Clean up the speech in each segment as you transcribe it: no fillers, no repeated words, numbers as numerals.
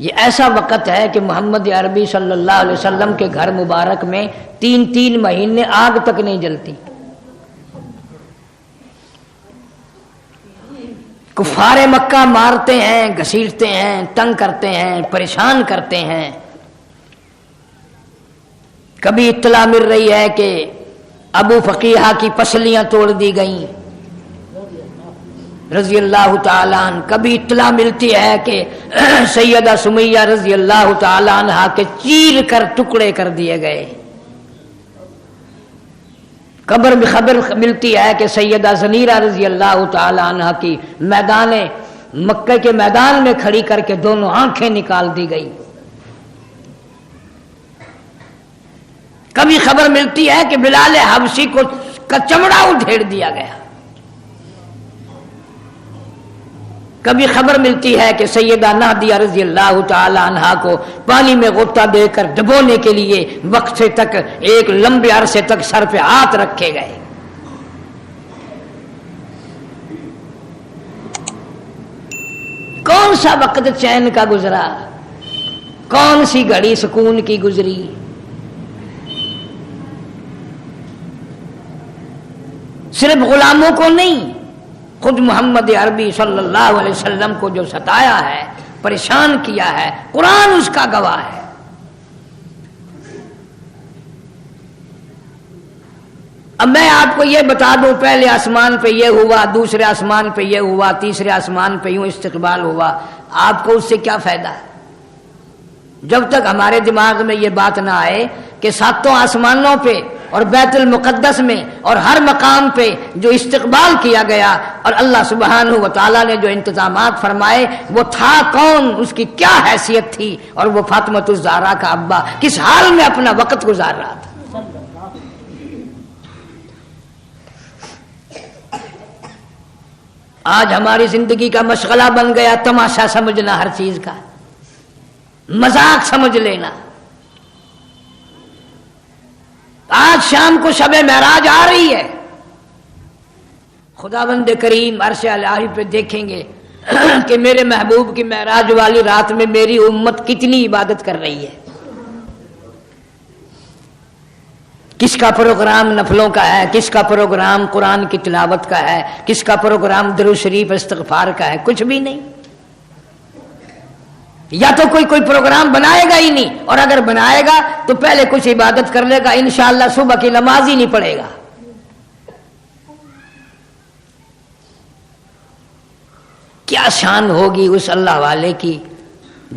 یہ ایسا وقت ہے کہ محمد عربی صلی اللہ علیہ وسلم کے گھر مبارک میں 3 مہینے آگ تک نہیں جلتی. کفار مکہ مارتے ہیں، گھسیٹتے ہیں، تنگ کرتے ہیں، پریشان کرتے ہیں. کبھی اطلاع مل رہی ہے کہ ابو فقیہہ کی پسلیاں توڑ دی گئیں رضی اللہ تعالیٰ عنہ. کبھی اطلاع ملتی ہے کہ سیدہ سمیہ رضی اللہ تعالیٰ عنہ کے چیر کر ٹکڑے کر دیے گئے. خبر ملتی ہے کہ سیدہ زنیرہ رضی اللہ تعالیٰ عنہ کی میدان مکہ کے میدان میں کھڑی کر کے دونوں آنکھیں نکال دی گئی. کبھی خبر ملتی ہے کہ بلال حبشی کو کا چمڑا ادھیڑ دیا گیا. کبھی خبر ملتی ہے کہ سیدہ نادیہ رضی اللہ تعالی عنہا کو پانی میں غوطہ دے کر ڈبونے کے لیے وقفے تک ایک لمبے عرصے تک سر پہ ہاتھ رکھے گئے. کون سا وقت چین کا گزرا، کون سی گھڑی سکون کی گزری. صرف غلاموں کو نہیں، خود محمد عربی صلی اللہ علیہ وسلم کو جو ستایا ہے، پریشان کیا ہے، قرآن اس کا گواہ ہے. اب میں آپ کو یہ بتا دوں، پہلے آسمان پہ یہ ہوا، دوسرے آسمان پہ یہ ہوا، تیسرے آسمان پہ یوں استقبال ہوا، آپ کو اس سے کیا فائدہ ہے؟ جب تک ہمارے دماغ میں یہ بات نہ آئے کہ 7 آسمانوں پہ اور بیت المقدس میں اور ہر مقام پہ جو استقبال کیا گیا اور اللہ سبحانہ و تعالیٰ نے جو انتظامات فرمائے وہ تھا کون، اس کی کیا حیثیت تھی، اور وہ فاطمہ الزہرا کا ابا کس حال میں اپنا وقت گزار رہا تھا. آج ہماری زندگی کا مشغلہ بن گیا تماشا سمجھنا، ہر چیز کا مذاق سمجھ لینا. آج شام کو شب معراج آ رہی ہے، خداوند کریم عرش الہی پہ دیکھیں گے کہ میرے محبوب کی معراج والی رات میں میری امت کتنی عبادت کر رہی ہے. کس کا پروگرام نفلوں کا ہے، کس کا پروگرام قرآن کی تلاوت کا ہے، کس کا پروگرام درود شریف استغفار کا ہے، کچھ بھی نہیں. یا تو کوئی پروگرام بنائے گا ہی نہیں، اور اگر بنائے گا تو پہلے کچھ عبادت کر لے گا، انشاءاللہ صبح کی نماز ہی نہیں پڑھے گا. کیا شان ہوگی اس اللہ والے کی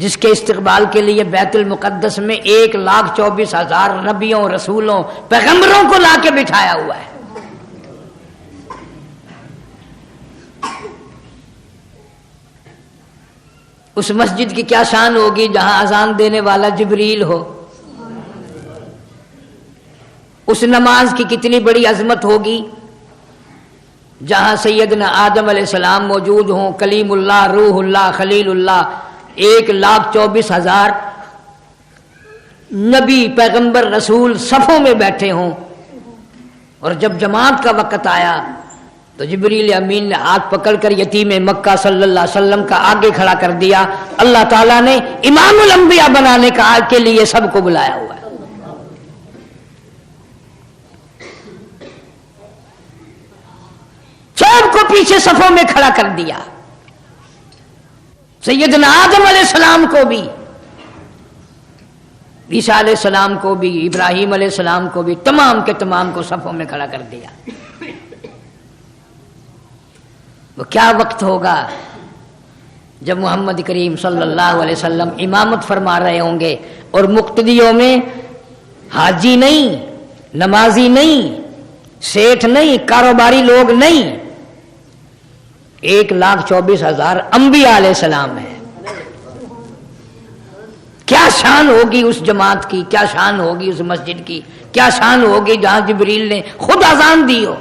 جس کے استقبال کے لیے بیت المقدس میں 1,24,000 نبیوں، رسولوں، پیغمبروں کو لا کے بٹھایا ہوا ہے. اس مسجد کی کیا شان ہوگی جہاں اذان دینے والا جبریل ہو. اس نماز کی کتنی بڑی عظمت ہوگی جہاں سیدنا آدم علیہ السلام موجود ہوں، کلیم اللہ، روح اللہ، خلیل اللہ، 1,24,000 نبی، پیغمبر، رسول صفوں میں بیٹھے ہوں. اور جب جماعت کا وقت آیا تو جبریل امین نے ہاتھ پکڑ کر یتیم مکہ صلی اللہ علیہ وسلم کا آگے کھڑا کر دیا. اللہ تعالیٰ نے امام الانبیاء بنانے کے لیے سب کو بلایا ہوا ہے. سب کو پیچھے صفوں میں کھڑا کر دیا. سیدنا آدم علیہ السلام کو بھی، عیسیٰ علیہ السلام کو بھی، ابراہیم علیہ السلام کو بھی، تمام کے تمام کو صفوں میں کھڑا کر دیا. وہ کیا وقت ہوگا جب محمد کریم صلی اللہ علیہ وسلم امامت فرما رہے ہوں گے اور مقتدیوں میں حاجی نہیں، نمازی نہیں، سیٹھ نہیں، کاروباری لوگ نہیں، 1,24,000 انبیاء علیہ السلام ہیں. کیا شان ہوگی اس جماعت کی، کیا شان ہوگی اس مسجد کی، کیا شان ہوگی جہاں جبریل نے خود اذان دی ہو.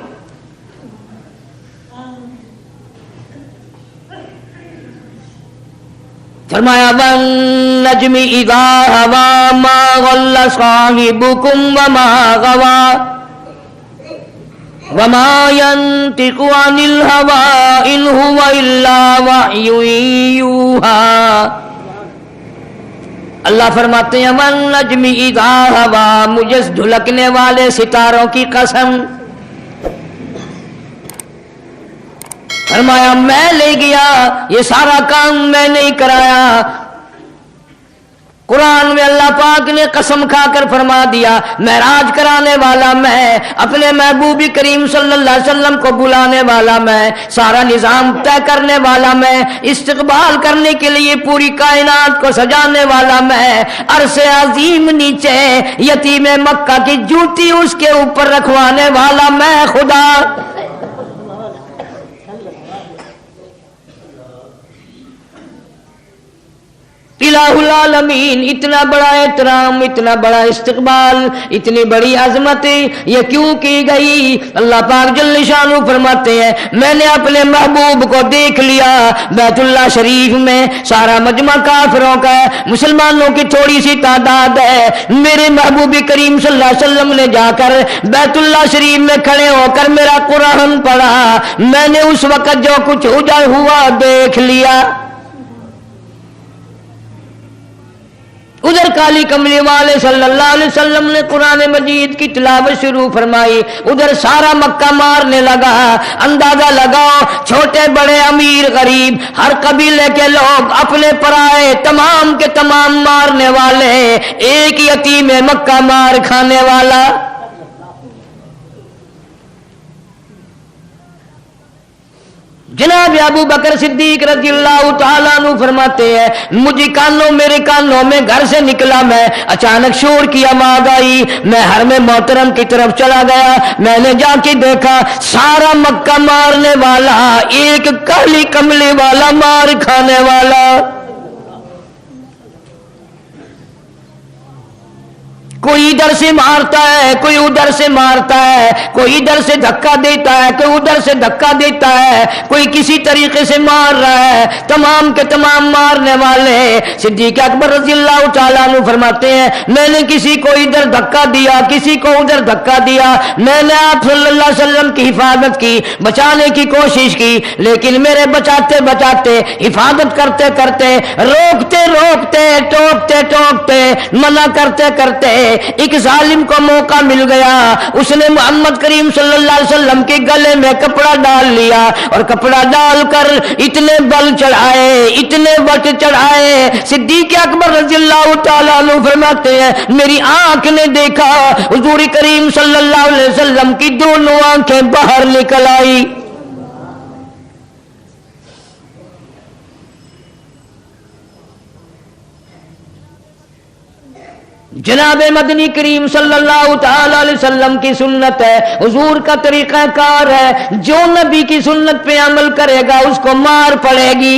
فرمایا وَالنَّجْمِ إِذَا هَوَىٰ مَا ضَلَّ صَاحِبُكُمْ وَمَا غَوَىٰ وَمَا يَنطِقُ عَنِ الْهَوَىٰ إِنْ هُوَ إِلَّا وَحْيٌ يُوحَىٰ اللہ فرماتے ہیں ون نجم اذا ہوا، مجھے دھلکنے والے ستاروں کی قسم، فرمایا میں لے گیا، یہ سارا کام میں نہیں کرایا۔ قرآن میں اللہ پاک نے قسم کھا کر فرما دیا معراج کرانے والا میں، اپنے محبوب کریم صلی اللہ علیہ وسلم کو بلانے والا میں، سارا نظام طے کرنے والا میں، استقبال کرنے کے لیے پوری کائنات کو سجانے والا میں، عرش عظیم نیچے یتیم مکہ کی جوتی اس کے اوپر رکھوانے والا میں خدا۔ الہ العالمین، اتنا بڑا احترام، اتنا بڑا استقبال، اتنی بڑی عظمت یہ کیوں کی گئی؟ اللہ پاک جل شانہ فرماتے ہیں میں نے اپنے محبوب کو دیکھ لیا بیت اللہ شریف میں، سارا مجمع کافروں کا ہے، مسلمانوں کی تھوڑی سی تعداد ہے، میرے محبوب کریم صلی اللہ علیہ وسلم نے جا کر بیت اللہ شریف میں کھڑے ہو کر میرا قرآن پڑھا، میں نے اس وقت جو کچھ ہوا دیکھ لیا۔ ادھر کالی کملی والے صلی اللہ علیہ وسلم نے قرآن مجید کی تلاوت شروع فرمائی، ادھر سارا مکہ مارنے لگا۔ اندازہ لگاؤ چھوٹے بڑے امیر غریب ہر قبیلے کے لوگ اپنے پرائے تمام کے تمام مارنے والے، ایک یتیم مکہ مار کھانے والا۔ جناب ابو بکر صدیق رضی اللہ تعالیٰ عنہ فرماتے ہیں میرے کانوں میں گھر سے نکلا میں، اچانک شور کی آواز آئی، میں حرم محترم کی طرف چلا گیا، میں نے جا کے دیکھا سارا مکہ مارنے والا ایک کالی کملی والا مار کھانے والا۔ کوئی ادھر سے مارتا ہے، کوئی ادھر سے مارتا ہے، کوئی ادھر سے دھکا دیتا ہے، کوئی ادھر سے دھکا دیتا ہے، کوئی کسی طریقے سے مار رہا ہے، تمام کے تمام مارنے والے۔ صدیق اکبر رضی اللہ تعالیٰ عنہ فرماتے ہیں میں نے کسی کو ادھر دھکا دیا، کسی کو ادھر دھکا دیا، میں نے آپ صلی اللہ علیہ وسلم کی حفاظت کی، بچانے کی کوشش کی، لیکن میرے بچاتے بچاتے، حفاظت کرتے کرتے، روکتے روکتے، ٹوکتے ٹوکتے، منع کرتے کرتے ایک ظالم کو موقع مل گیا، اس نے محمد کریم صلی اللہ علیہ وسلم کے گلے میں کپڑا ڈال لیا، اور کپڑا ڈال کر اتنے بل چڑھائے، اتنے وٹ چڑھائے۔ صدیق اکبر رضی اللہ تعالیٰ عنہ فرماتے ہیں میری آنکھ نے دیکھا حضور کریم صلی اللہ علیہ وسلم کی دونوں آنکھیں باہر نکل آئی۔ جناب مدنی کریم صلی اللہ تعالی علیہ وسلم کی سنت ہے، حضور کا طریقہ کار ہے، جو نبی کی سنت پہ عمل کرے گا اس کو مار پڑے گی۔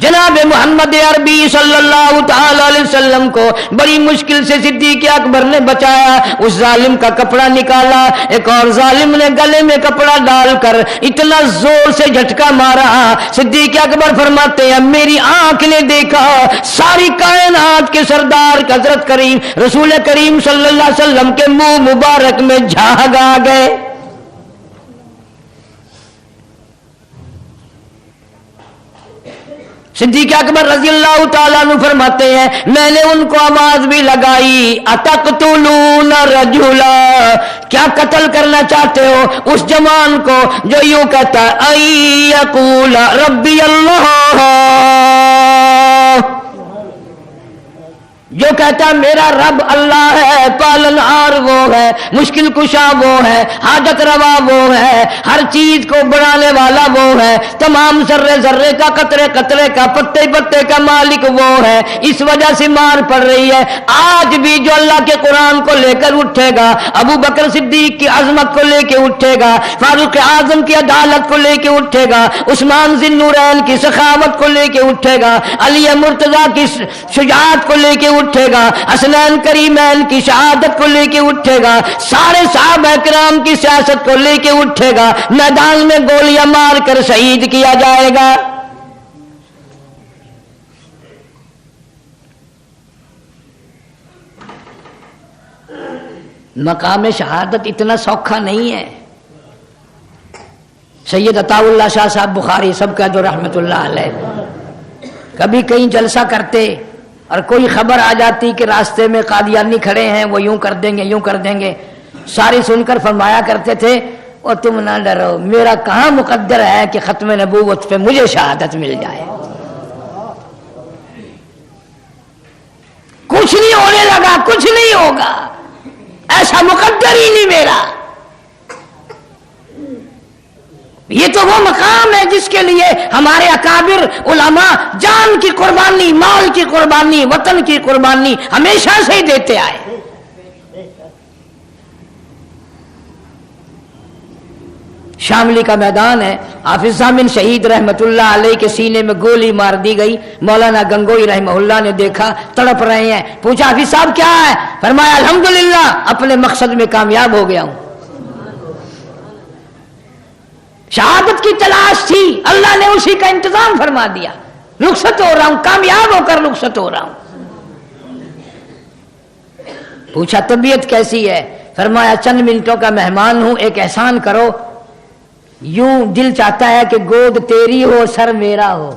جناب محمد عربی صلی اللہ تعالی علیہ وسلم کو بڑی مشکل سے صدیق اکبر نے بچایا، اس ظالم کا کپڑا نکالا، ایک اور ظالم نے گلے میں کپڑا ڈال کر اتنا زور سے جھٹکا مارا، صدیق اکبر فرماتے ہیں میری آنکھ نے دیکھا ساری کائنات کے سردار حضرت کریم رسول کریم صلی اللہ علیہ وسلم کے منہ مبارک میں جھاگ آ گئے۔ صدیق اکبر رضی اللہ تعالیٰ عنہ فرماتے ہیں میں نے ان کو آواز بھی لگائی اتقتلون رجلا، کیا قتل کرنا چاہتے ہو اس جوان کو جو یوں کہتا ہے ای یقول ربی اللہ، جو کہتا ہے میرا رب اللہ ہے، پالن ہار وہ ہے، مشکل کشا وہ ہے، حاجت روا وہ ہے، ہر چیز کو بڑھانے والا وہ ہے، تمام ذرے ذرے کا قطرے قطرے کا پتے پتے کا مالک وہ ہے، اس وجہ سے مار پڑ رہی ہے۔ آج بھی جو اللہ کے قرآن کو لے کر اٹھے گا، ابو بکر صدیق کی عظمت کو لے کے اٹھے گا، فاروق اعظم کی عدالت کو لے کے اٹھے گا، عثمان ذی النورین کی سخاوت کو لے کے اٹھے گا، علی مرتضیٰ کی شجاعت کو لے کے اٹھے گا، حسنین کریمین کی شہادت کو لے کے اٹھے گا، سارے صحابہ کرام کی سیاست کو لے کے اٹھے گا، میدان میں گولیاں مار کر شہید کیا جائے گا۔ مقام شہادت اتنا سوکھا نہیں ہے، سید عطاءاللہ شاہ صاحب بخاری سب کا جو رحمت اللہ علیہ، کبھی کہیں جلسہ کرتے اور کوئی خبر آ جاتی کہ راستے میں قادیانی کھڑے ہیں، وہ یوں کر دیں گے یوں کر دیں گے، ساری سن کر فرمایا کرتے تھے اور تم نہ ڈرو، میرا کہاں مقدر ہے کہ ختم نبوت پہ مجھے شہادت مل جائے، کچھ نہیں ہونے لگا، کچھ نہیں ہوگا، ایسا مقدر ہی نہیں میرا۔ یہ تو وہ مقام ہے جس کے لیے ہمارے اکابر علماء جان کی قربانی، مال کی قربانی، وطن کی قربانی ہمیشہ سے ہی دیتے آئے۔ شاملی کا میدان ہے، حافظ ضامن شہید رحمت اللہ علیہ کے سینے میں گولی مار دی گئی، مولانا گنگوئی رحمہ اللہ نے دیکھا تڑپ رہے ہیں، پوچھا حافظ صاحب کیا ہے؟ فرمایا الحمدللہ اپنے مقصد میں کامیاب ہو گیا ہوں۔ شہادت کی تلاش تھی، اللہ نے اسی کا انتظام فرما دیا، رخصت ہو رہا ہوں، کامیاب ہو کر رخصت ہو رہا ہوں۔ پوچھا طبیعت کیسی ہے؟ فرمایا چند منٹوں کا مہمان ہوں، ایک احسان کرو، یوں دل چاہتا ہے کہ گود تیری ہو سر میرا ہو،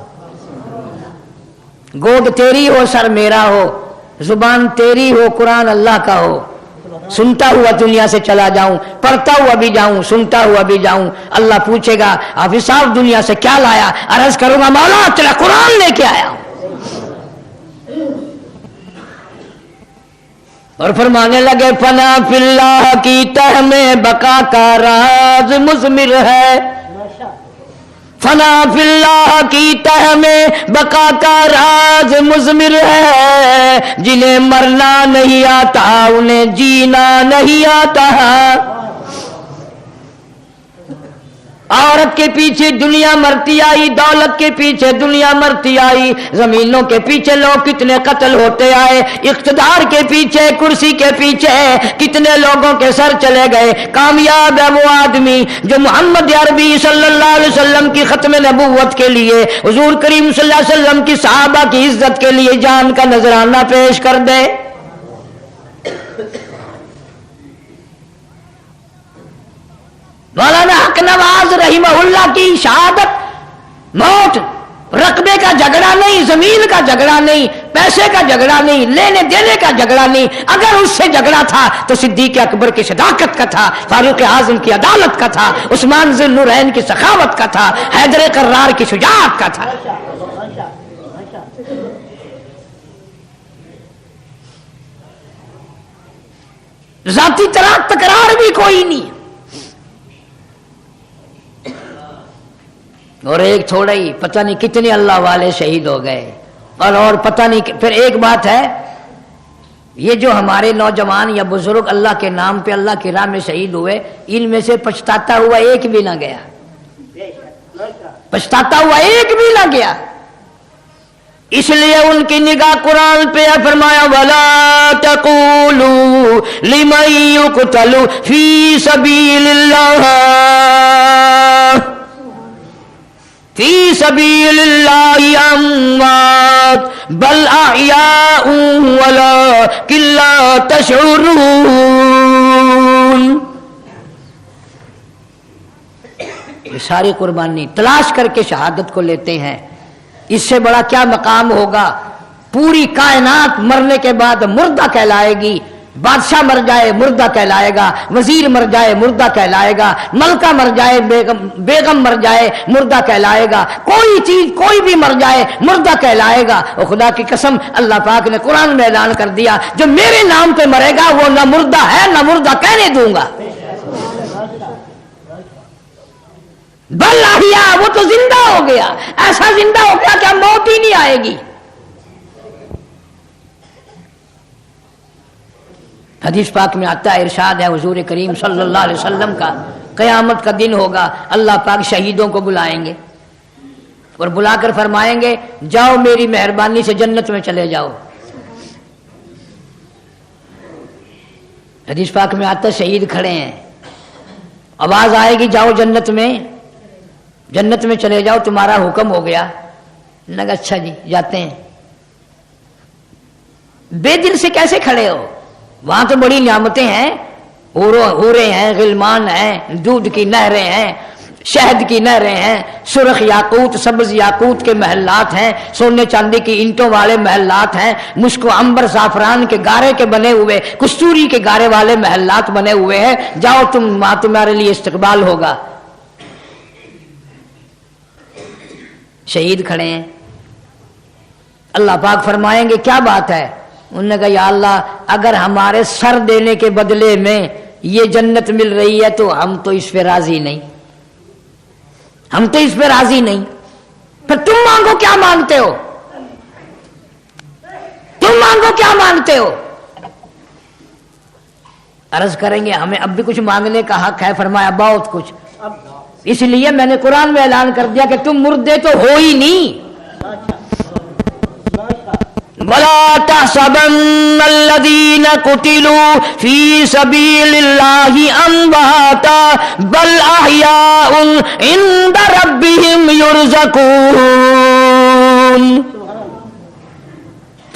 گود تیری ہو سر میرا ہو، زبان تیری ہو قرآن اللہ کا ہو، سنتا ہوا دنیا سے چلا جاؤں، پڑھتا ہوا بھی جاؤں، سنتا ہوا بھی جاؤں۔ اللہ پوچھے گا حافظ صاحب دنیا سے کیا لایا؟ عرض کروں گا مولا تیرا قرآن لے کے آیا ہوں۔ اور فرمانے لگے فنا فی اللہ کی تہ میں بقا کا راز مضمر ہے، فنا فی اللہ کی تہ میں بقا کا راز مضمر ہے، جنہیں مرنا نہیں آتا انہیں جینا نہیں آتا۔ عورت کے پیچھے دنیا مرتی آئی، دولت کے پیچھے دنیا مرتی آئی، زمینوں کے پیچھے لوگ کتنے قتل ہوتے آئے، اقتدار کے پیچھے، کرسی کے پیچھے کتنے لوگوں کے سر چلے گئے۔ کامیاب ہے وہ آدمی جو محمد عربی صلی اللہ علیہ وسلم کی ختم نبوت کے لیے، حضور کریم صلی اللہ علیہ وسلم کی صحابہ کی عزت کے لیے جان کا نذرانہ پیش کر دے۔ مولانا حق نواز رحمہ اللہ کی شہادت موت رقبے کا جھگڑا نہیں، زمین کا جھگڑا نہیں، پیسے کا جھگڑا نہیں، لینے دینے کا جھگڑا نہیں، اگر اس سے جھگڑا تھا تو صدیق اکبر کی صداقت کا تھا، فاروق اعظم کی عدالت کا تھا، عثمان ذی النورین کی سخاوت کا تھا، حیدر کرار کی شجاعت کا تھا۔ ذاتی تکرار بھی کوئی نہیں، اور ایک تھوڑا ہی پتہ نہیں کتنے اللہ والے شہید ہو گئے، اور پتہ نہیں۔ پھر ایک بات ہے، یہ جو ہمارے نوجوان یا بزرگ اللہ کے نام پہ اللہ کی راہ میں شہید ہوئے، ان میں سے پچھتاتا ہوا ایک بھی نہ گیا، پچھتاتا ہوا ایک بھی نہ گیا۔ اس لیے ان کی نگاہ قرآن پہ ہے، فرمایا وَلَا تَقُولُوا لِمَن يُقْتَلُ فِي سَبِيلِ اللَّهِ فی سبیل اللہ اموات بل احیاء ولکن لا تشعرون۔ یہ ساری قربانی تلاش کر کے شہادت کو لیتے ہیں، اس سے بڑا کیا مقام ہوگا؟ پوری کائنات مرنے کے بعد مردہ کہلائے گی، بادشاہ مر جائے مردہ کہلائے گا، وزیر مر جائے مردہ کہلائے گا، ملکہ مر جائے، بیگم مر جائے مردہ کہلائے گا، کوئی چیز کوئی بھی مر جائے مردہ کہلائے گا۔ اور خدا کی قسم اللہ پاک نے قرآن میں اعلان کر دیا جو میرے نام پہ مرے گا وہ نہ مردہ ہے نہ مردہ کہنے دوں گا، بل احیا، وہ تو زندہ ہو گیا، ایسا زندہ ہو گیا کہ موت ہی نہیں آئے گی۔ حدیث پاک میں آتا ہے، ارشاد ہے حضور کریم صلی اللہ علیہ وسلم کا، قیامت کا دن ہوگا، اللہ پاک شہیدوں کو بلائیں گے اور بلا کر فرمائیں گے جاؤ میری مہربانی سے جنت میں چلے جاؤ۔ حدیث پاک میں آتا ہے شہید کھڑے ہیں، آواز آئے گی جاؤ جنت میں، جنت میں چلے جاؤ، تمہارا حکم ہو گیا۔ لگا اچھا جی جاتے ہیں۔ بے دل سے کیسے کھڑے ہو؟ وہاں تو بڑی نعمتیں ہیں، حوریں ہیں، غلمان ہیں، دودھ کی نہریں ہیں، شہد کی نہریں ہیں، سرخ یاقوت سبز یاقوت کے محلات ہیں، سونے چاندی کی اینٹوں والے محلات ہیں، مشک و عنبر زعفران کے گارے کے بنے ہوئے، کستوری کے گارے والے محلات بنے ہوئے ہیں، جاؤ تم، وہاں تمہارے لیے استقبال ہوگا۔ شہید کھڑے ہیں، اللہ پاک فرمائیں گے کیا بات ہے؟ انہوں نے کہا یا اللہ اگر ہمارے سر دینے کے بدلے میں یہ جنت مل رہی ہے تو ہم تو اس پہ راضی نہیں، ہم تو اس پہ راضی نہیں، پھر تم مانگو کیا مانگتے ہو، تم مانگو کیا مانگتے ہو؟ عرض کریں گے ہمیں اب بھی کچھ مانگنے کا حق ہے، فرمایا بہت کچھ، اس لیے میں نے قرآن میں اعلان کر دیا کہ تم مردے تو ہو ہی نہیں۔ وَلَا تَحْسَبَنَّ الَّذِينَ قُتِلُوا فِي سَبِيلِ اللَّهِ أَمْوَاتًا بَلْ أَحْيَاءٌ عِندَ رَبِّهِمْ يُرْزَقُونَ۔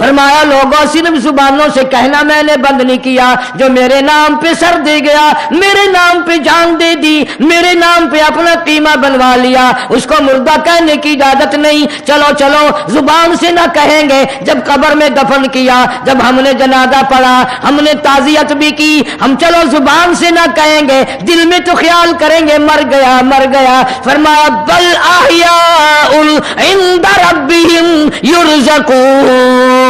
فرمایا لوگوں صرف زبانوں سے کہنا میں نے بند نہیں کیا، جو میرے نام پہ سر دے گیا، میرے نام پہ جان دے دی، میرے نام پہ اپنا قیمہ بنوا لیا، اس کو مردہ کہنے کی اجازت نہیں۔ چلو چلو زبان سے نہ کہیں گے، جب قبر میں دفن کیا، جب ہم نے جنازہ پڑھا، ہم نے تعزیت بھی کی، ہم چلو زبان سے نہ کہیں گے، دل میں تو خیال کریں گے مر گیا مر گیا۔ فرمایا بل احیاء عند ربهم یرزقون،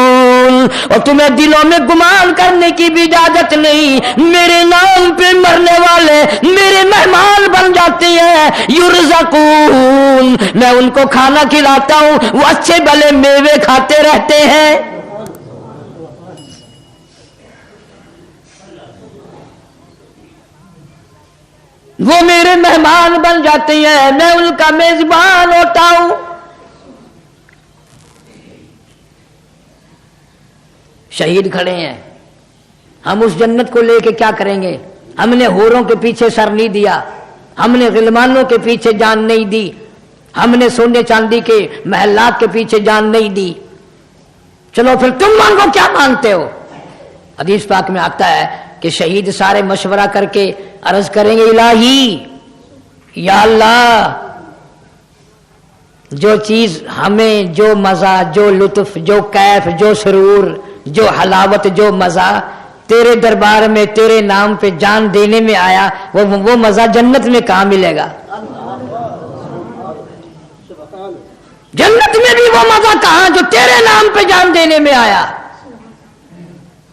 اور تمہیں دلوں میں گمان کرنے کی بھی اجازت نہیں، میرے نام پہ مرنے والے میرے مہمان بن جاتے ہیں، یرزقون، میں ان کو کھانا کھلاتا ہوں، وہ اچھے بھلے میوے کھاتے رہتے ہیں۔ وہ میرے مہمان بن جاتے ہیں، میں ان کا میزبان ہوتا ہوں۔ شہید کھڑے ہیں، ہم اس جنت کو لے کے کیا کریں گے؟ ہم نے حوروں کے پیچھے سر نہیں دیا، ہم نے غلمانوں کے پیچھے جان نہیں دی، ہم نے سونے چاندی کے محلات کے پیچھے جان نہیں دی۔ چلو پھر تم مانگو کیا مانگتے ہو؟ حدیث پاک میں آتا ہے کہ شہید سارے مشورہ کر کے عرض کریں گے الہی یا اللہ، جو چیز ہمیں، جو مزہ، جو لطف، جو کیف، جو سرور، جو حلاوت، جو مزہ تیرے دربار میں تیرے نام پہ جان دینے میں آیا، وہ مزہ جنت میں کہاں ملے گا؟ جنت میں بھی وہ مزہ کہاں جو تیرے نام پہ جان دینے میں آیا؟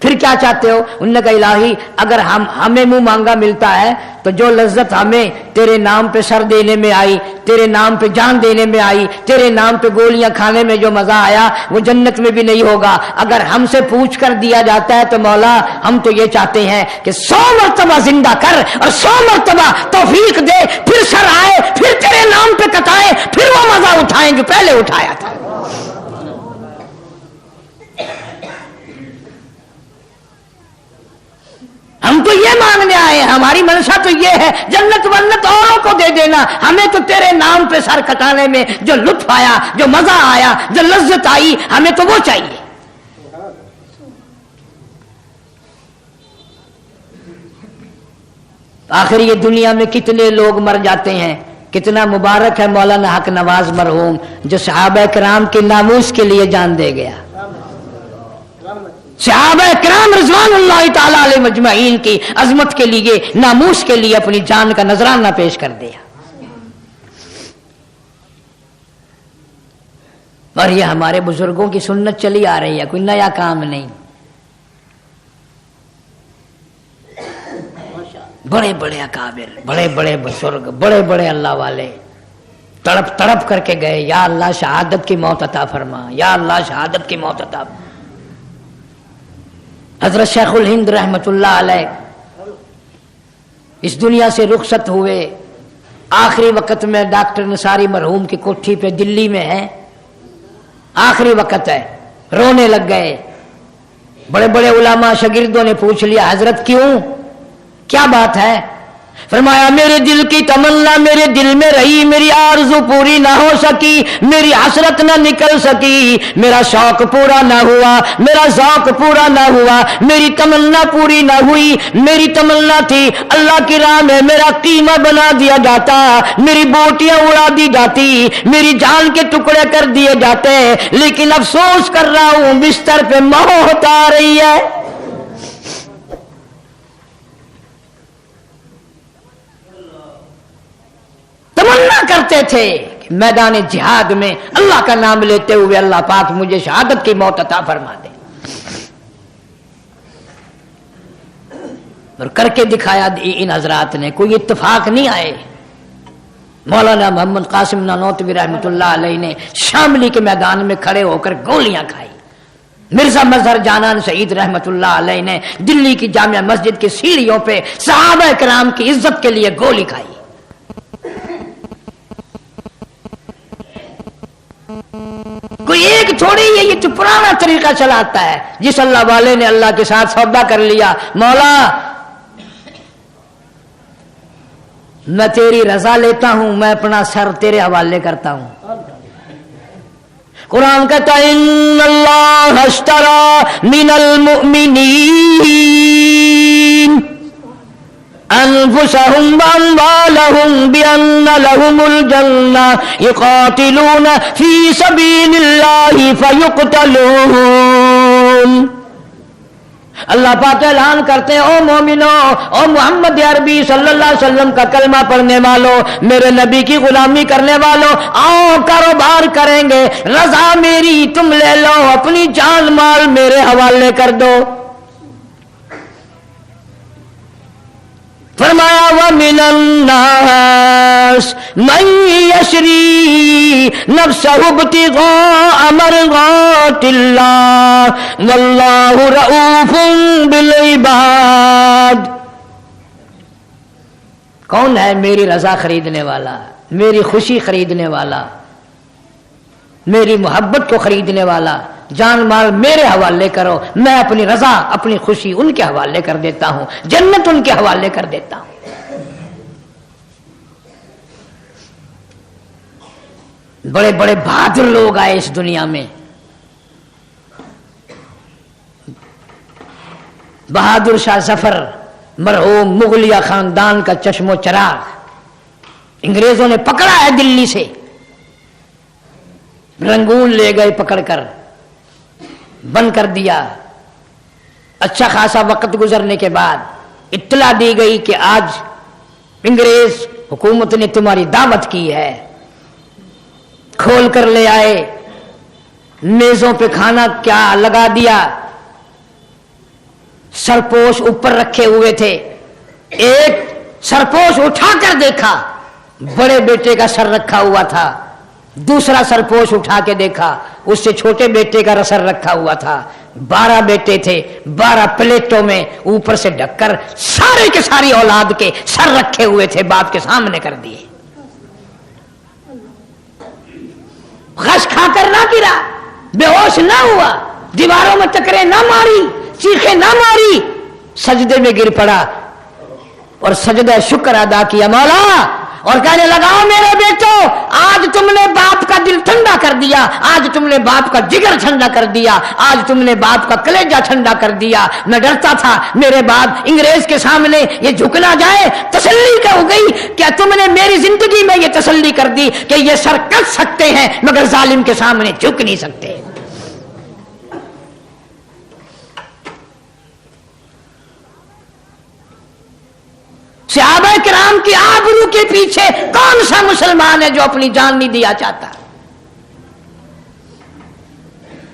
پھر کیا چاہتے ہو؟ انہوں نے کہا الہی اگر ہمیں منہ مانگا ملتا ہے تو جو لذت ہمیں تیرے نام پہ سر دینے میں آئی، تیرے نام پہ جان دینے میں آئی، تیرے نام پہ گولیاں کھانے میں جو مزہ آیا، وہ جنت میں بھی نہیں ہوگا۔ اگر ہم سے پوچھ کر دیا جاتا ہے تو مولا ہم تو یہ چاہتے ہیں کہ 100 مرتبہ زندہ کر اور 100 مرتبہ توفیق دے، پھر سر آئے، پھر تیرے نام پہ کٹائے، پھر وہ مزہ اٹھائیں جو پہلے اٹھایا تھا۔ ہم تو یہ مانگنے آئے ہیں، ہماری منشا تو یہ ہے، جنت ونت اوروں کو دے دینا، ہمیں تو تیرے نام پہ سر کٹانے میں جو لطف آیا، جو مزہ آیا، جو لذت آئی، ہمیں تو وہ چاہیے۔ آخر یہ دنیا میں کتنے لوگ مر جاتے ہیں، کتنا مبارک ہے مولانا حق نواز مرحوم جو صحابہ کرام کے ناموس کے لیے جان دے گیا، صحابہ کرام رضوان اللہ تعالی علیہ مجمعین کی عظمت کے لیے، ناموس کے لیے اپنی جان کا نذرانہ پیش کر دیا۔ اور یہ ہمارے بزرگوں کی سنت چلی آ رہی ہے، کوئی نیا کام نہیں۔ بڑے بڑے اکابر، بڑے بڑے بزرگ، بڑے بڑے اللہ والے تڑپ تڑپ کر کے گئے، یا اللہ شہادت کی موت عطا فرما، یا اللہ شہادت کی موت عطا فرما۔ حضرت شیخ الہند رحمت اللہ علیہ اس دنیا سے رخصت ہوئے، آخری وقت میں ڈاکٹر نصاری مرحوم کی کوٹھی پہ دلی میں ہے، آخری وقت ہے، رونے لگ گئے۔ بڑے بڑے علماء شاگردوں نے پوچھ لیا حضرت کیوں، کیا بات ہے؟ فرمایا میرے دل کی تمنا میرے دل میں رہی، میری آرزو پوری نہ ہو سکی، میری حسرت نہ نکل سکی، میرا شوق پورا نہ ہوا، میرا ذوق پورا نہ ہوا، میری تمنا پوری نہ ہوئی۔ میری تمنا تھی اللہ کی راہ میں میرا قیمہ بنا دیا جاتا، میری بوٹیاں اڑا دی جاتی، میری جان کے ٹکڑے کر دیے جاتے، لیکن افسوس کر رہا ہوں بستر پہ موت آ رہی ہے۔ تمنا کرتے تھے کہ میدان جہاد میں اللہ کا نام لیتے ہوئے اللہ پاک مجھے شہادت کی موت عطا فرما دے، اور کر کے دکھایا ان حضرات نے۔ کوئی اتفاق نہیں آئے۔ مولانا محمد قاسم نانوتوی رحمۃ اللہ علیہ نے شاملی کے میدان میں کھڑے ہو کر گولیاں کھائی، مرزا مظہر جانان شہید رحمۃ اللہ علیہ نے دلی کی جامع مسجد کی سیڑھیوں پہ صحابہ کرام کی عزت کے لیے گولی کھائی۔ کوئی ایک تھوڑی ہے، یہ تو پرانا طریقہ چلاتا ہے۔ جس اللہ والے نے اللہ کے ساتھ سودا کر لیا، مولا میں تیری رضا لیتا ہوں، میں اپنا سر تیرے حوالے کرتا ہوں۔ قرآن کہتا ہے ان اللہ اشتری من المؤمنین انفسهم واموالهم بان لهم الجنہ یقاتلون فی سبیل اللہ فیقتلون۔ اللہ پاک اعلان کرتے ہیں او مومنو، او محمد عربی صلی اللہ علیہ وسلم کا کلمہ پڑھنے والوں، میرے نبی کی غلامی کرنے والوں، آؤ کاروبار کریں گے، رضا میری تم لے لو، اپنی جان مال میرے حوالے کر دو۔ فرمایا وَمِنَ النَّاسِ مَن يَشْرِي نَفْسَهُ ابْتِغَاءَ مَرْضَاتِ اللَّهِ وَاللَّهُ رَءُوفٌ بِالْعِبَادِ۔ کون ہے میری رضا خریدنے والا، میری خوشی خریدنے والا، میری محبت کو خریدنے والا؟ جان مال میرے حوالے کرو، میں اپنی رضا اپنی خوشی ان کے حوالے کر دیتا ہوں، جنت ان کے حوالے کر دیتا ہوں۔ بڑے بڑے بہادر لوگ آئے اس دنیا میں، بہادر شاہ ظفر مرحوم مغلیہ خاندان کا چشم و چراغ انگریزوں نے پکڑا ہے دلی سے، رنگون لے گئے پکڑ کر، بند کر دیا۔ اچھا خاصا وقت گزرنے کے بعد اطلاع دی گئی کہ آج انگریز حکومت نے تمہاری دعوت کی ہے، کھول کر لے آئے، میزوں پہ کھانا کیا لگا دیا، سرپوش اوپر رکھے ہوئے تھے، ایک سرپوش اٹھا کر دیکھا بڑے بیٹے کا سر رکھا ہوا تھا، دوسرا سرپوش اٹھا کے دیکھا اس سے چھوٹے بیٹے کا سر رکھا ہوا تھا، 12 بیٹے تھے، 12 پلیٹوں میں اوپر سے ڈھک کر سارے کے ساری اولاد کے سر رکھے ہوئے تھے، باپ کے سامنے کر دیے۔ غش کھا کر نہ گرا، بے ہوش نہ ہوا، دیواروں میں ٹکرے نہ ماری، چیخے نہ ماری، سجدے میں گر پڑا اور سجدہ شکر ادا کیا مولا، اور کہنے لگا میرے بیٹو آج تم نے باپ کا دل ٹھنڈا کر دیا، آج تم نے باپ کا جگر ٹھنڈا کر دیا، آج تم نے باپ کا کلیجہ ٹھنڈا کر دیا۔ میں ڈرتا تھا میرے باپ انگریز کے سامنے یہ جھک نہ جائے، تسلی کیا ہو گئی، کیا تم نے میری زندگی میں یہ تسلی کر دی کہ یہ سر کٹ سکتے ہیں مگر ظالم کے سامنے جھک نہیں سکتے۔ صحابہ کرام کی آبرو کے پیچھے کون سا مسلمان ہے جو اپنی جان نہیں دیا چاہتا؟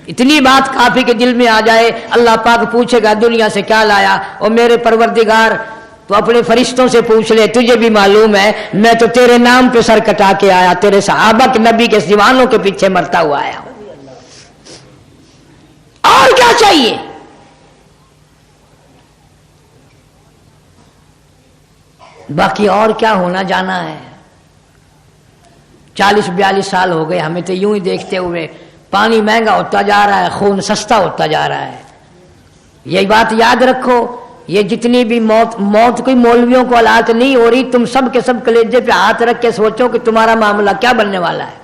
اتنی بات کافی کے دل میں آ جائے، اللہ پاک پوچھے گا دنیا سے کیا لایا، اور میرے پروردگار تو اپنے فرشتوں سے پوچھ لے، تجھے بھی معلوم ہے میں تو تیرے نام پہ سر کٹا کے آیا، تیرے صحابہ کے نبی کے دیوانوں کے پیچھے مرتا ہوا آیا ہوں، اور کیا چاہیے؟ باقی اور کیا ہونا جانا ہے؟ 40-42 سال ہو گئے ہمیں تو یوں ہی دیکھتے ہوئے، پانی مہنگا ہوتا جا رہا ہے، خون سستا ہوتا جا رہا ہے۔ یہی بات یاد رکھو، یہ جتنی بھی موت کوئی مولویوں کو ہلاک نہیں ہو رہی، تم سب کے سب کلیجے پہ ہاتھ رکھ کے سوچو کہ تمہارا معاملہ کیا بننے والا ہے۔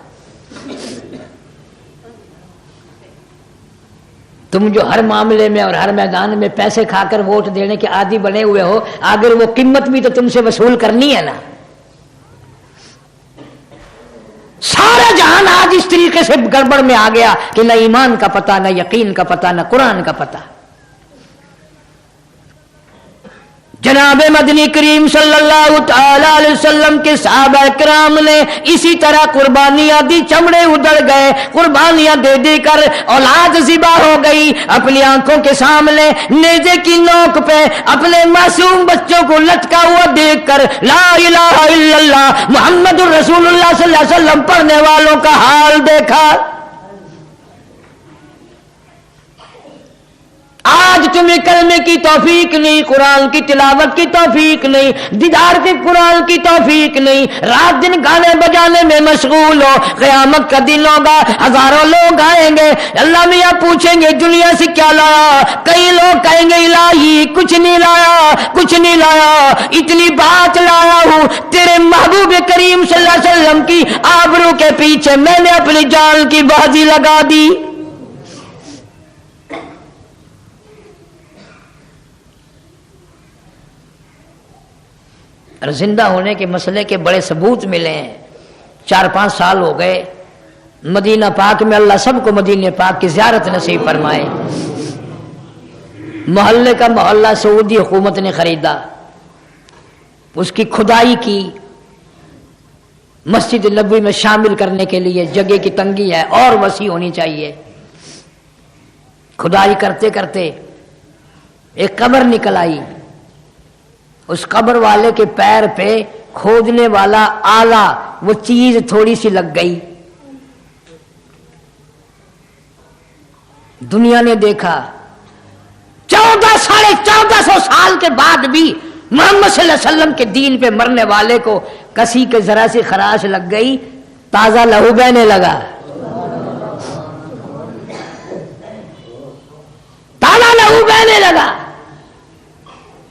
تم جو ہر معاملے میں اور ہر میدان میں پیسے کھا کر ووٹ دینے کے عادی بنے ہوئے ہو، اگر وہ قیمت بھی تو تم سے وصول کرنی ہے نا۔ سارا جہان آج اس طریقے سے گڑبڑ میں آ گیا کہ نہ ایمان کا پتہ، نہ یقین کا پتہ، نہ قرآن کا پتہ۔ جناب مدنی کریم صلی اللہ تعالی علیہ وسلم کے صحابہ کرام نے اسی طرح قربانیاں دی، چمڑے ادڑ گئے، قربانیاں دے دے کر اولاد ذبح ہو گئی، اپنی آنکھوں کے سامنے نیزے کی نوک پہ اپنے معصوم بچوں کو لٹکا ہوا دیکھ کر لا الہ الا اللہ محمد الرسول اللہ صلی اللہ علیہ وسلم پڑھنے والوں کا حال دیکھا۔ آج تمہیں کلمے کی توفیق نہیں، قرآن کی تلاوت کی توفیق نہیں، دیدار کے قرآن کی توفیق نہیں، رات دن گانے بجانے میں مشغول ہو۔ قیامت کا دن ہوگا، ہزاروں لوگ آئیں گے، اللہ میاں پوچھیں گے دنیا سے کیا لایا؟ کئی لوگ کہیں گے الہی کچھ نہیں لایا، کچھ نہیں لایا، اتنی بات لایا ہوں تیرے محبوب کریم صلی اللہ علیہ وسلم کی آبرو کے پیچھے میں نے اپنی جان کی بازی لگا دی۔ اور زندہ ہونے کے مسئلے کے بڑے ثبوت ملے ہیں۔ 4-5 سال ہو گئے مدینہ پاک میں، اللہ سب کو مدینہ پاک کی زیارت نصیب فرمائے۔ محلے کا محلہ سعودی حکومت نے خریدا، اس کی کھدائی کی، مسجد نبوی میں شامل کرنے کے لیے جگہ کی تنگی ہے اور وسیع ہونی چاہیے۔ کھدائی کرتے کرتے ایک قبر نکل آئی، اس قبر والے کے پیر پہ کھودنے والا آلہ، وہ چیز تھوڑی سی لگ گئی۔ دنیا نے دیکھا 1400 سال کے بعد بھی محمد صلی اللہ علیہ وسلم کے دین پہ مرنے والے کو کسی کے ذرا سی خراش لگ گئی، تازہ لہو بہنے لگا، تازہ لہو بہنے لگا۔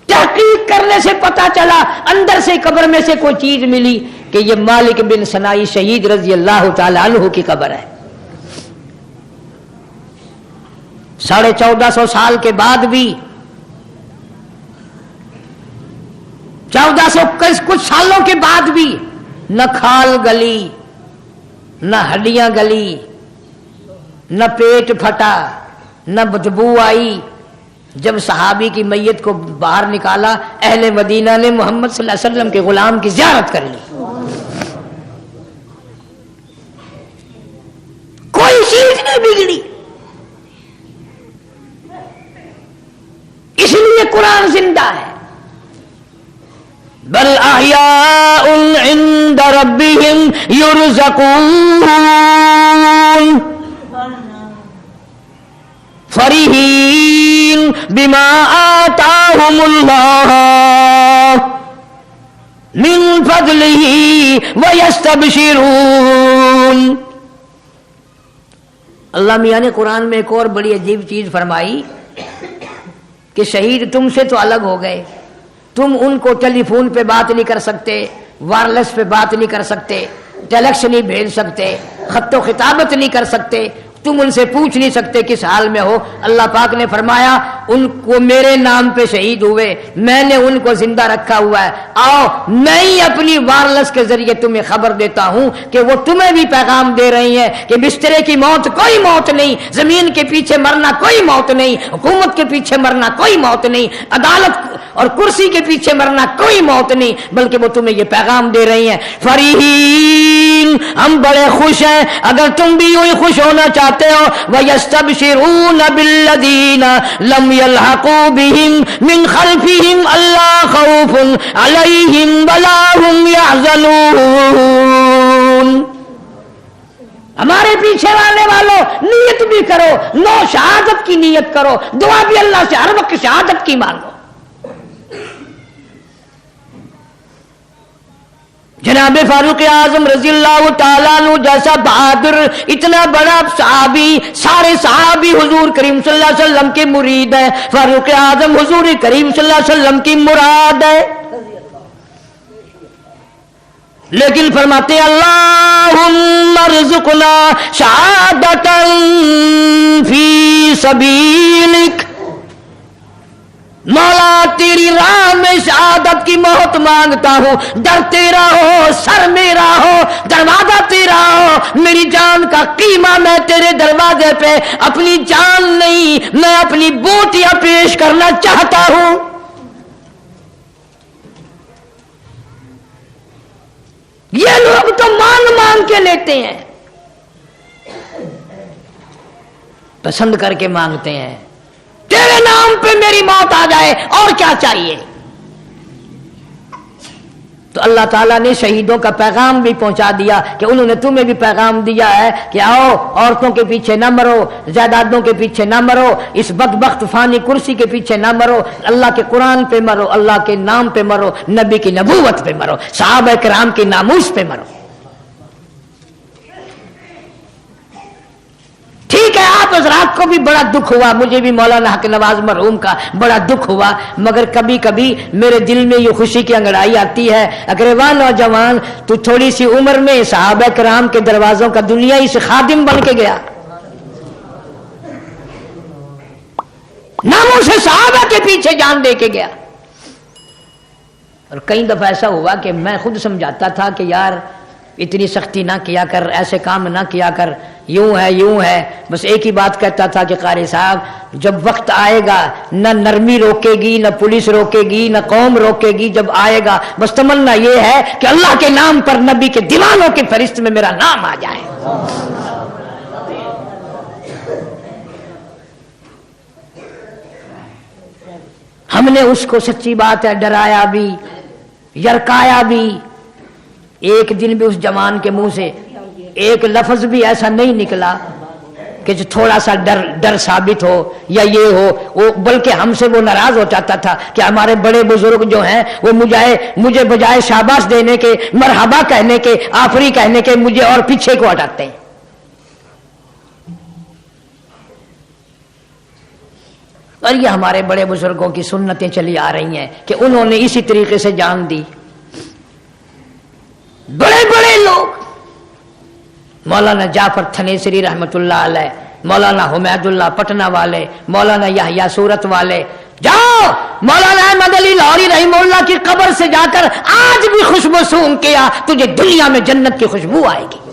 تحقیق کرنے سے پتا چلا، اندر سے قبر میں سے کوئی چیز ملی کہ یہ مالک بن سنائی شہید رضی اللہ تعالی عنہ کی قبر ہے۔ 1450 سال کے بعد بھی، 1400 کچھ سالوں کے بعد بھی نہ کھال گلی، نہ ہڈیاں گلی، نہ پیٹ پھٹا، نہ بدبو آئی۔ جب صحابی کی میت کو باہر نکالا، اہل مدینہ نے محمد صلی اللہ علیہ وسلم کے غلام کی زیارت کر لی۔ کوئی چیز نہیں بگڑی، اس لیے قرآن زندہ ہے۔ بل احیاء عند ربهم یرزقون فرحین بما آتاہم اللہ من فضلہ ویستبشرون۔ اللہ میاں نے قرآن میں ایک اور بڑی عجیب چیز فرمائی کہ شہید تم سے تو الگ ہو گئے، تم ان کو ٹیلی فون پہ بات نہیں کر سکتے، وائرلیس پہ بات نہیں کر سکتے، ٹیلیکس نہیں بھیج سکتے، خط و خطابت نہیں کر سکتے، تم ان سے پوچھ نہیں سکتے کس حال میں ہو۔ اللہ پاک نے فرمایا ان کو میرے نام پہ شہید ہوئے، میں نے ان کو زندہ رکھا ہوا ہے، آؤ میں ہی اپنی وائرلیس کے ذریعے تمہیں خبر دیتا ہوں کہ وہ تمہیں بھی پیغام دے رہی ہیں کہ بسترے کی موت کوئی موت نہیں، زمین کے پیچھے مرنا کوئی موت نہیں، حکومت کے پیچھے مرنا کوئی موت نہیں، عدالت اور کرسی کے پیچھے مرنا کوئی موت نہیں، بلکہ وہ تمہیں یہ پیغام دے رہی ہیں۔ فریحین، ہم بڑے خوش ہیں، اگر تم بھی یوں ہی خوش ہونا چاہتے ہو۔ وَيَسْتَبْشِرُونَ بِالَّذِينَ لَمْ يَلْحَقُوا بِهِمْ مِنْ خَلْفِهِمْ أَلَّا خَوْفٌ عَلَيْهِمْ وَلَا هُمْ يَحْزَنُونَ۔ ہمارے پیچھے آنے والوں نیت بھی کرو، نو شہادت کی نیت کرو، دعا بھی اللہ سے ہر وقت شہادت کی مانگو۔ جناب فاروق اعظم رضی اللہ تعالیٰ عنہ جیسا بہادر، اتنا بڑا صحابی، سارے صحابی حضور کریم صلی اللہ علیہ وسلم کے مرید ہیں، فاروق اعظم حضور کریم صلی اللہ علیہ وسلم کی مراد ہے، لیکن فرماتے ہیں اللہم ارزقنا شہادتا فی سبیلک، مولا تیری راہ میں شہادت کی موت مانگتا ہوں، در تیرا ہو، سر میرا ہو، دروازہ تیرا ہو، میری جان کا قیمہ میں تیرے دروازے پہ اپنی جان نہیں، میں اپنی بوٹیاں پیش کرنا چاہتا ہوں۔ یہ لوگ تو مانگ مانگ کے لیتے ہیں، پسند کر کے مانگتے ہیں، تیرے نام پہ میری موت آ جائے اور کیا چاہیے۔ تو اللہ تعالیٰ نے شہیدوں کا پیغام بھی پہنچا دیا کہ انہوں نے تمہیں بھی پیغام دیا ہے کہ آؤ عورتوں کے پیچھے نہ مرو، جائیدادوں کے پیچھے نہ مرو، اس بدبخت فانی کرسی کے پیچھے نہ مرو، اللہ کے قرآن پہ مرو، اللہ کے نام پہ مرو، نبی کی نبوت پہ مرو، صحابہ کرام کی ناموس پہ مرو۔ ٹھیک ہے، آپ حضرات کو بھی بڑا دکھ ہوا، مجھے بھی مولانا حق نواز مرحوم کا بڑا دکھ ہوا، مگر کبھی کبھی میرے دل میں یہ خوشی کی انگڑائی آتی ہے، اگر واہ نوجوان تو تھوڑی سی عمر میں صحابہ کرام کے دروازوں کا دنیائی سے خادم بن کے گیا، ناموں سے صحابہ کے پیچھے جان دے کے گیا۔ اور کئی دفعہ ایسا ہوا کہ میں خود سمجھاتا تھا کہ یار اتنی سختی نہ کیا کر، ایسے کام نہ کیا کر، یوں ہے، بس ایک ہی بات کہتا تھا کہ قاری صاحب جب وقت آئے گا نہ نرمی روکے گی، نہ پولیس روکے گی، نہ قوم روکے گی، جب آئے گا بس تمنا یہ ہے کہ اللہ کے نام پر نبی کے دیوانوں کی فہرست میں میرا نام آ جائے۔ ہم نے اس کو سچی بات ہے ڈرایا بھی، یرکایا بھی، ایک دن بھی اس جوان کے منہ سے ایک لفظ بھی ایسا نہیں نکلا کہ جو تھوڑا سا ڈر ثابت ہو یا یہ ہو، وہ بلکہ ہم سے وہ ناراض ہو جاتا تھا کہ ہمارے بڑے بزرگ جو ہیں وہ مجھے بجائے شاباش دینے کے، مرحبا کہنے کے، آفری کہنے کے، مجھے اور پیچھے کو ہٹاتے ہیں۔ اور یہ ہمارے بڑے بزرگوں کی سنتیں چلی آ رہی ہیں کہ انہوں نے اسی طریقے سے جان دی۔ بڑے بڑے لوگ، مولانا جعفر تھنیسری رحمت اللہ علیہ، مولانا حمید اللہ پٹنہ والے، مولانا یحییٰ سورت والے، جاؤ مولانا احمد علی لاہوری رحمہ اللہ کی قبر سے جا کر آج بھی خوشبو سونگھ کے آ، تجھے دنیا میں جنت کی خوشبو آئے گی۔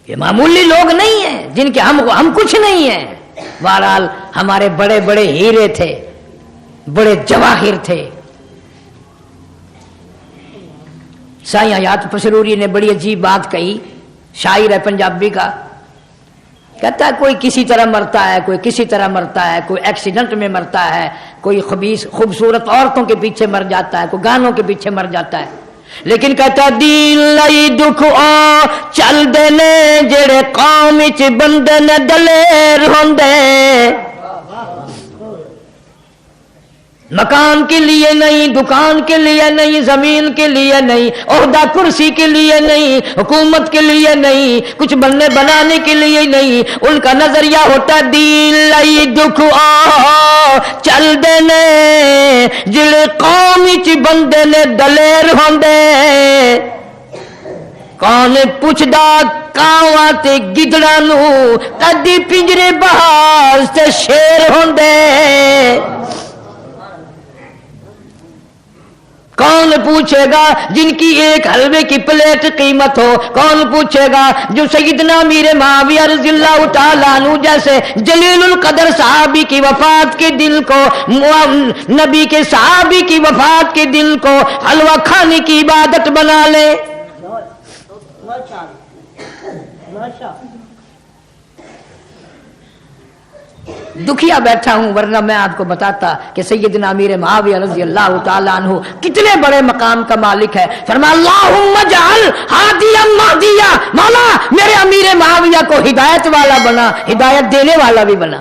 یہ معمولی لوگ نہیں ہیں جن کے ہم کچھ نہیں ہیں۔ بہرحال ہمارے بڑے بڑے ہیرے تھے، بڑے جواہر تھے۔ سائیں حیات پسروری نے بڑی عجیب بات کہی، شاعر ہے پنجابی کا، کہتا ہے کوئی کسی طرح مرتا ہے، کوئی کسی طرح مرتا ہے، کوئی ایکسیڈنٹ میں مرتا ہے، کوئی خبیث خوبصورت عورتوں کے پیچھے مر جاتا ہے، کوئی گانوں کے پیچھے مر جاتا ہے، لیکن کہتا دین لئی دکھ آ چل دینے جڑے قوم وچ بندے نے دلیر ہوندے، مکان کے لیے نہیں، دکان کے لیے نہیں، زمین کے لیے نہیں، عہدہ کرسی کے لیے نہیں، حکومت کے لیے نہیں، کچھ بننے بنانے کے لیے نہیں، ان کا نظریہ ہوتا دین لئی دکھ آ چل دینے جڑے قوم وچ بندے نے دلیر ہوندے، کون پوچھدا کاواں تے گدڑاں نوں کدی پنجرے باز تے شیر ہوندے، کون پوچھے گا جن کی ایک حلوے کی پلیٹ قیمت ہو، کون پوچھے گا جو سیدنا امیر معاویہ رضی اللہ تعالیٰ عنہ جیسے جلیل القدر صحابی کی وفات کے دن کو، نبی کے صحابی کی وفات کے دن کو حلوہ کھانے کی عبادت بنا لے۔ دکھیا بیٹھا ہوں، ورنہ میں آپ کو بتاتا کہ سیدنا امیر معاویہ رضی اللہ تعالیٰ عنہ کتنے بڑے مقام کا مالک ہے۔ فرمایا اللہم اجعل ہادیا مہدیا، مولا میرے امیر معاویہ کو ہدایت والا بنا، ہدایت دینے والا بھی بنا۔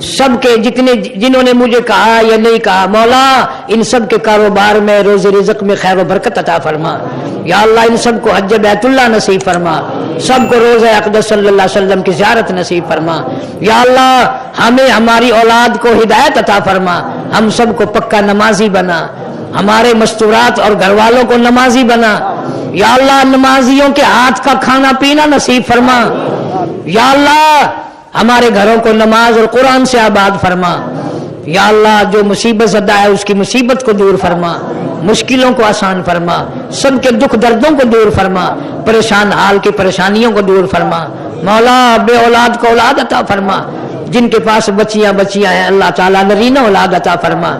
سب کے جتنے جنہوں نے مجھے کہا یا نہیں کہا مولا ان سب کے کاروبار میں روزی رزق میں خیر و برکت عطا فرما یا اللہ ان سب کو حج بیت اللہ نصیب فرما سب کو روزہ اقدس صلی اللہ علیہ وسلم کی زیارت نصیب فرما یا اللہ ہمیں ہماری اولاد کو ہدایت عطا فرما ہم سب کو پکا نمازی بنا ہمارے مستورات اور گھر والوں کو نمازی بنا یا اللہ نمازیوں کے ہاتھ کا کھانا پینا نصیب فرما یا اللہ ہمارے گھروں کو نماز اور قرآن سے آباد فرما یا اللہ جو مصیبت زدہ ہے اس کی مصیبت کو دور فرما مشکلوں کو آسان فرما سب کے دکھ دردوں کو دور فرما پریشان حال کی پریشانیوں کو دور فرما مولا بے اولاد کو اولاد عطا فرما جن کے پاس بچیاں ہیں اللہ تعالیٰ نرینہ اولاد عطا فرما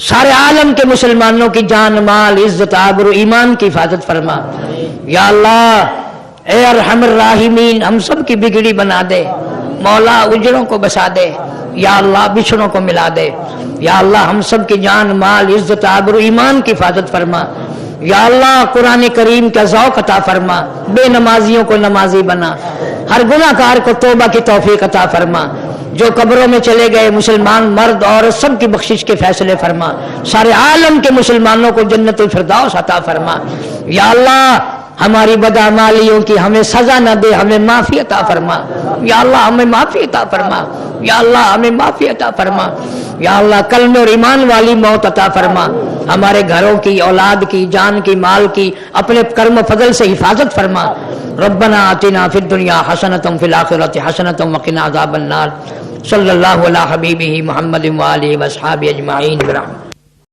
سارے عالم کے مسلمانوں کی جان مال عزت آبرو ایمان کی حفاظت فرما یا اللہ اے ارحم الراحمین ہم سب کی بگڑی بنا دے مولا اجڑوں کو بسا دے یا اللہ بچھڑوں کو ملا دے یا اللہ ہم سب کی جان مال عزت آبرو ایمان کی حفاظت فرما یا اللہ قرآن کریم کا ذوق عطا فرما بے نمازیوں کو نمازی بنا ہر گناہ کار کو توبہ کی توفیق عطا فرما جو قبروں میں چلے گئے مسلمان مرد اور سب کی بخشش کے فیصلے فرما سارے عالم کے مسلمانوں کو جنت الفردوس عطا فرما یا اللہ ہماری بدعمالیوں کی ہمیں سزا نہ دے ہمیں معافی عطا فرما یا اللہ ہمیں معافی عطا فرما یا اللہ ہمیں معافی عطا فرما یا اللہ کلمے اور ایمان والی موت عطا فرما ہمارے گھروں کی اولاد کی جان کی مال کی اپنے کرم و فضل سے حفاظت فرما ربنا آتنا فی الدنیا حسنۃ فی الآخرۃ حسنۃ وقنا عذاب النار صلی اللہ علی حبیبہ محمد وآلہ وصحبہ اجمعین برحمتہ